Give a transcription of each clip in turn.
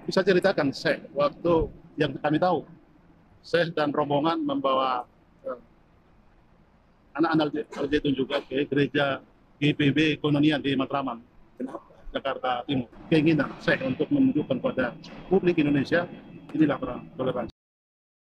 bisa ceritakan Syekh waktu yang kami tahu Syekh dan rombongan membawa anak-anak Al-Zaitun juga ke gereja GPB Kononian di Matraman, Jakarta Timur. Keinginan Syekh untuk menunjukkan pada publik Indonesia inilah toleransi.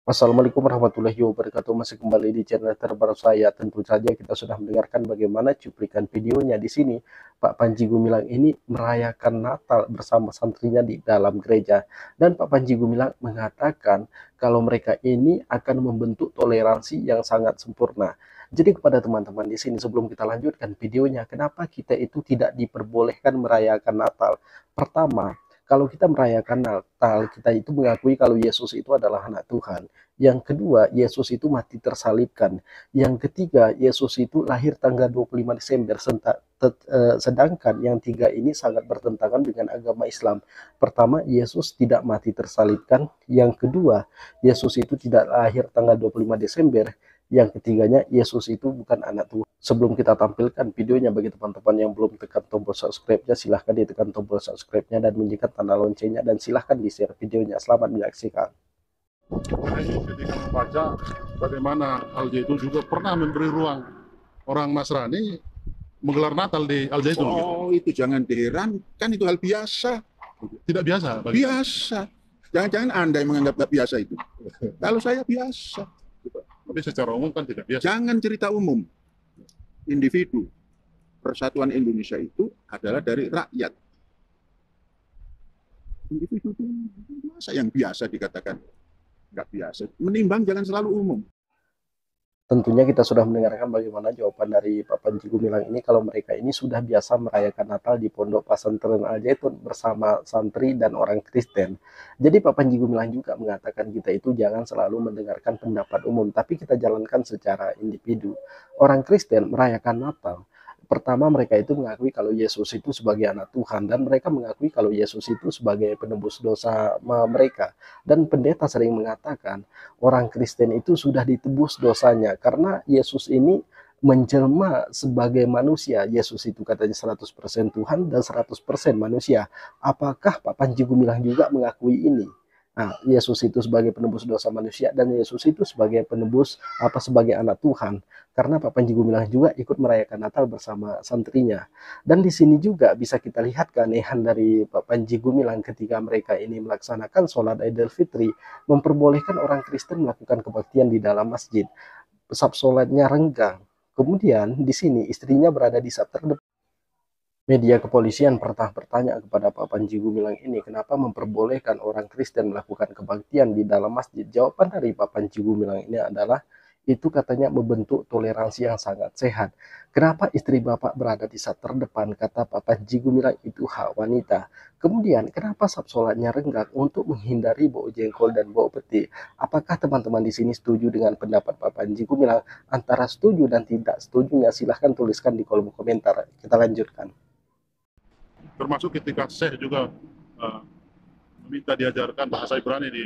Assalamualaikum warahmatullahi wabarakatuh. Masih kembali di channel terbaru saya. Tentu saja kita sudah mendengarkan bagaimana cuplikan videonya di sini. Pak Panji Gumilang ini merayakan Natal bersama santrinya di dalam gereja. Dan Pak Panji Gumilang mengatakan kalau mereka ini akan membentuk toleransi yang sangat sempurna. Jadi kepada teman-teman di sini, sebelum kita lanjutkan videonya, kenapa kita itu tidak diperbolehkan merayakan Natal? Pertama, kalau kita merayakan Natal, kita itu mengakui kalau Yesus itu adalah anak Tuhan. Yang kedua, Yesus itu mati tersalibkan. Yang ketiga, Yesus itu lahir tanggal 25 Desember. Sedangkan yang tiga ini sangat bertentangan dengan agama Islam. Pertama, Yesus tidak mati tersalibkan. Yang kedua, Yesus itu tidak lahir tanggal 25 Desember. Yang ketiganya, Yesus itu bukan anak Tuhan. Sebelum kita tampilkan videonya, bagi teman-teman yang belum tekan tombol subscribe-nya, silahkan ditekan tombol subscribe-nya dan bunyikan tanda loncengnya, dan silahkan di-share videonya. Selamat menyaksikan. Ketika membaca bagaimana Al-Zaitun juga pernah memberi ruang orang Nasrani menggelar Natal di Al-Zaitun. Oh, itu jangan diherankan, itu hal biasa. Tidak biasa? Biasa. Jangan-jangan Anda yang menganggap biasa itu. Kalau saya biasa. Tapi secara umum kan tidak biasa. Jangan cerita umum. Individu. Persatuan Indonesia itu adalah dari rakyat. Individu itu masa yang biasa dikatakan nggak biasa. Menimbang jangan selalu umum. Tentunya kita sudah mendengarkan bagaimana jawaban dari Pak Panji Gumilang ini kalau mereka ini sudah biasa merayakan Natal di Pondok Pesantren Al-Zaitun bersama santri dan orang Kristen. Jadi Pak Panji Gumilang juga mengatakan kita itu jangan selalu mendengarkan pendapat umum, tapi kita jalankan secara individu. Orang Kristen merayakan Natal. Pertama, mereka itu mengakui kalau Yesus itu sebagai anak Tuhan, dan mereka mengakui kalau Yesus itu sebagai penebus dosa mereka. Dan pendeta sering mengatakan orang Kristen itu sudah ditebus dosanya karena Yesus ini menjelma sebagai manusia. Yesus itu katanya 100% Tuhan dan 100% manusia. Apakah Pak Panji Gumilang juga mengakui ini? Nah, Yesus itu sebagai penebus dosa manusia dan Yesus itu sebagai penebus sebagai anak Tuhan. Karena Pak Panji Gumilang juga ikut merayakan Natal bersama santrinya. Dan di sini juga bisa kita lihat keanehan dari Pak Panji Gumilang ketika mereka ini melaksanakan sholat Idul Fitri, memperbolehkan orang Kristen melakukan kebaktian di dalam masjid. Saf sholatnya renggang. Kemudian di sini istrinya berada di saf terdepan. Media kepolisian pernah bertanya kepada Pak Panji Gumilang ini, kenapa memperbolehkan orang Kristen melakukan kebaktian di dalam masjid? Jawaban dari Pak Panji Gumilang ini adalah, itu katanya membentuk toleransi yang sangat sehat. Kenapa istri Bapak berada di saf terdepan? Kata Pak Panji Gumilang, itu hak wanita. Kemudian, kenapa saf sholatnya renggang? Untuk menghindari bau jengkol dan bau peti. Apakah teman-teman di sini setuju dengan pendapat Pak Panji Gumilang? Antara setuju dan tidak setujunya, silahkan tuliskan di kolom komentar. Kita lanjutkan. Termasuk ketika Syekh juga meminta diajarkan bahasa Ibrani di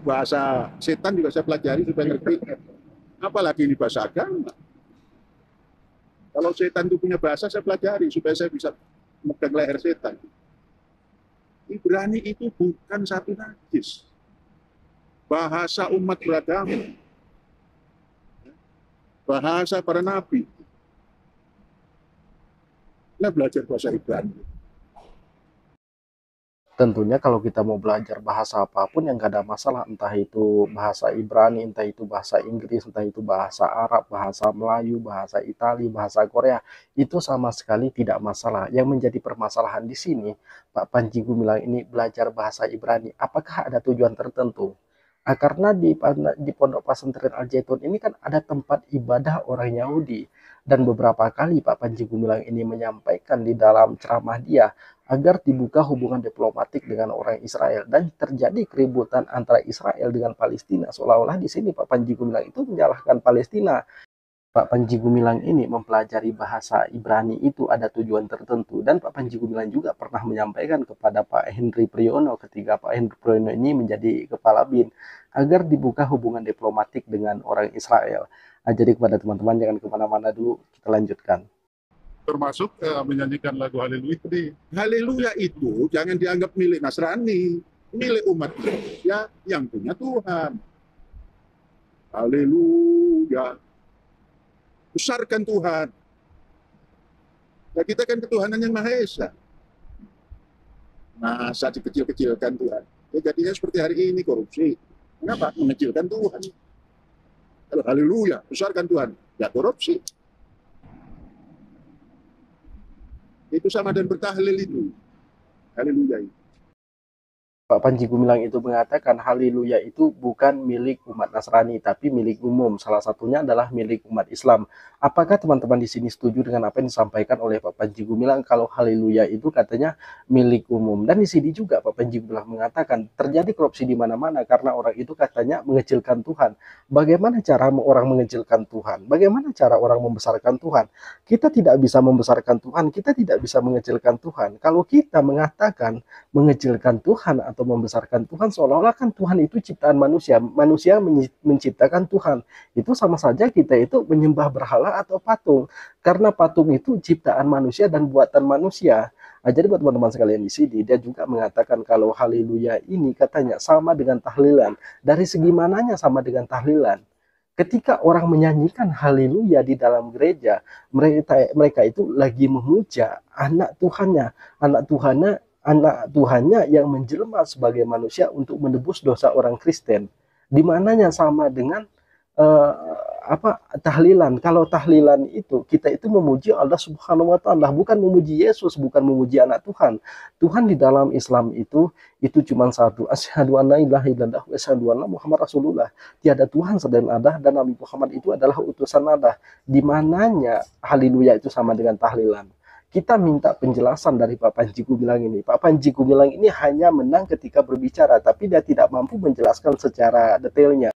bahasa setan juga saya pelajari supaya ngerti. Apalagi ini bahasa agama. Kalau setan itu punya bahasa, saya pelajari supaya saya bisa megang leher setan. Ibrani itu bukan satu najis. Bahasa umat beragama. Bahasa para nabi. Nah, belajar bahasa Ibrani. Tentunya kalau kita mau belajar bahasa apapun yang gak ada masalah, entah itu bahasa Ibrani, entah itu bahasa Inggris, entah itu bahasa Arab, bahasa Melayu, bahasa Itali, bahasa Korea, itu sama sekali tidak masalah. Yang menjadi permasalahan di sini, Pak Panji Gumilang ini belajar bahasa Ibrani, apakah ada tujuan tertentu? Karena di Pondok Pesantren Al-Zaitun ini kan ada tempat ibadah orang Yahudi, dan beberapa kali Pak Panji Gumilang ini menyampaikan di dalam ceramah dia agar dibuka hubungan diplomatik dengan orang Israel, dan terjadi keributan antara Israel dengan Palestina. Seolah-olah di sini Pak Panji Gumilang itu menyalahkan Palestina. Pak Panji Gumilang ini mempelajari bahasa Ibrani itu ada tujuan tertentu, dan Pak Panji Gumilang juga pernah menyampaikan kepada Pak Henry Priyono ketika Pak Henry Priyono ini menjadi kepala BIN agar dibuka hubungan diplomatik dengan orang Israel. Nah, jadi kepada teman-teman jangan kemana-mana dulu, kita lanjutkan. termasuk menyanyikan lagu Haleluya di Haleluya itu jangan dianggap milik Nasrani, milik umat Indonesia yang punya Tuhan. Haleluya. Besarkan Tuhan. Ya, kita kan ketuhanan yang Maha Esa. Masa dikecil-kecilkan Tuhan? Ya, jadinya seperti hari ini korupsi. Kenapa? Mengecilkan Tuhan. Kalau haleluya, besarkan Tuhan. Ya korupsi. Itu sama dan bertahlil itu. Haleluya itu. Pak Panji Gumilang itu mengatakan haleluya itu bukan milik umat Nasrani tapi milik umum. Salah satunya adalah milik umat Islam. Apakah teman-teman di sini setuju dengan apa yang disampaikan oleh Pak Panji Gumilang kalau haleluya itu katanya milik umum? Dan di sini juga Pak Panji Gumilang mengatakan terjadi korupsi di mana-mana karena orang itu katanya mengecilkan Tuhan. Bagaimana cara orang mengecilkan Tuhan? Bagaimana cara orang membesarkan Tuhan? Kita tidak bisa membesarkan Tuhan, kita tidak bisa mengecilkan Tuhan. Kalau kita mengatakan mengecilkan Tuhan atau membesarkan Tuhan, seolah-olah kan Tuhan itu ciptaan manusia, manusia menciptakan Tuhan. Itu sama saja kita itu menyembah berhala atau patung, karena patung itu ciptaan manusia dan buatan manusia. Nah, jadi buat teman-teman sekalian di sini, dia juga mengatakan kalau haleluya ini katanya sama dengan tahlilan. Dari segi mananya sama dengan tahlilan? Ketika orang menyanyikan haleluya di dalam gereja, mereka itu lagi memuja anak Tuhannya, anak Tuhannya yang menjelma sebagai manusia untuk menebus dosa orang Kristen. Di mananya sama dengan eh, tahlilan. Kalau tahlilan itu kita itu memuji Allah Subhanahu wa taala, bukan memuji Yesus, bukan memuji anak Tuhan. Tuhan di dalam Islam itu cuma satu, asyhadu anna ilaha illallah wa asyhadu anna Muhammad Rasulullah. Tiada Tuhan selain Allah dan Nabi Muhammad itu adalah utusan Allah. Di mananya haleluya itu sama dengan tahlilan? Kita minta penjelasan dari Pak Panji Gumilang ini. Pak Panji Gumilang ini hanya menang ketika berbicara, tapi dia tidak mampu menjelaskan secara detailnya.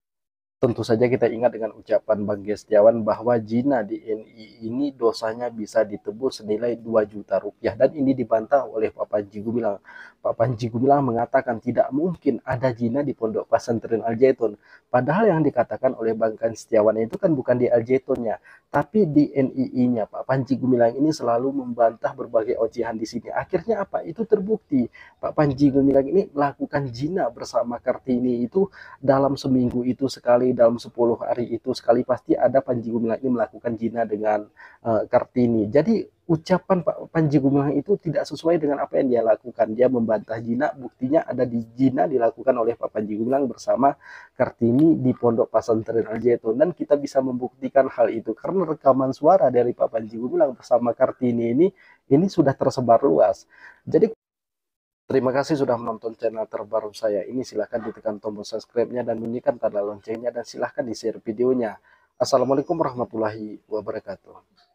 Tentu saja kita ingat dengan ucapan Bang Gestiawan bahwa zina di NII ini dosanya bisa ditebus senilai 2 juta rupiah, dan ini dibantah oleh Pak Panji Gumilang. Pak Panji Gumilang mengatakan tidak mungkin ada zina di Pondok Pesantren Al Zaitun. Padahal yang dikatakan oleh Bang Gestiawan itu kan bukan di Al Zaitunnya, tapi di NII-nya. Pak Panji Gumilang ini selalu membantah berbagai ocehan di sini. Akhirnya apa? Itu terbukti. Pak Panji Gumilang ini melakukan zina bersama Kartini itu dalam seminggu itu sekali, dalam 10 hari itu sekali, pasti ada Panji Gumilang ini melakukan zina dengan Kartini. Jadi ucapan Pak Panji Gumilang itu tidak sesuai dengan apa yang dia lakukan. Dia membantah zina, buktinya ada di zina dilakukan oleh Pak Panji Gumilang bersama Kartini di Pondok Pesantren Al Zaitun, dan kita bisa membuktikan hal itu karena rekaman suara dari Pak Panji Gumilang bersama Kartini ini sudah tersebar luas. Jadi terima kasih sudah menonton channel terbaru saya ini. Silahkan ditekan tombol subscribe-nya dan bunyikan tanda loncengnya, dan silahkan di-share videonya. Assalamualaikum warahmatullahi wabarakatuh.